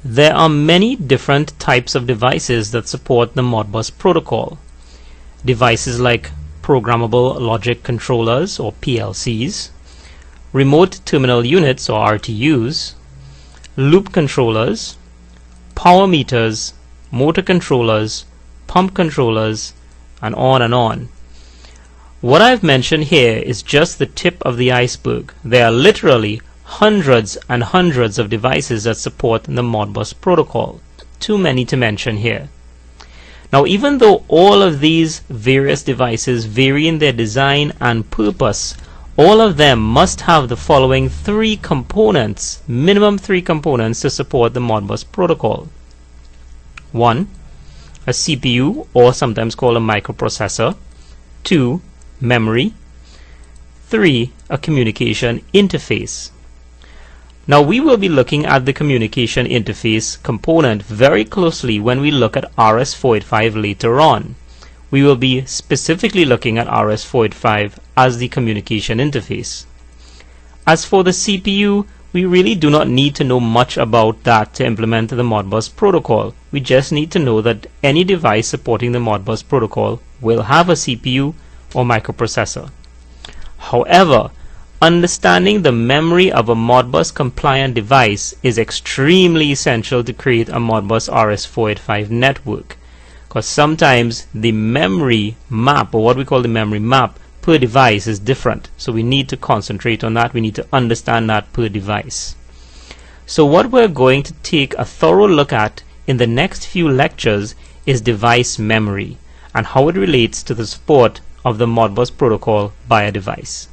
There are many different types of devices that support the Modbus protocol. Devices like programmable logic controllers or PLCs, remote terminal units or RTUs, loop controllers, power meters, motor controllers, pump controllers, and on and on. What I've mentioned here is just the tip of the iceberg. There are literally hundreds and hundreds of devices that support the Modbus protocol. Too many to mention here. Now, even though all of these various devices vary in their design and purpose, all of them must have the following three components, minimum three components to support the Modbus protocol. 1. A CPU, or sometimes called a microprocessor. 2. Memory. 3. A communication interface. Now we will be looking at the communication interface component very closely when we look at RS485 later on. We will be specifically looking at RS485 as the communication interface. As for the CPU, we really do not need to know much about that to implement the Modbus protocol. We just need to know that any device supporting the Modbus protocol will have a CPU or microprocessor. However, understanding the memory of a Modbus compliant device is extremely essential to create a Modbus RS485 network, because sometimes the memory map, or what we call the memory map, per device is different. So we need to concentrate on that. We need to understand that per device. So what we're going to take a thorough look at in the next few lectures is device memory and how it relates to the support of the Modbus protocol by a device.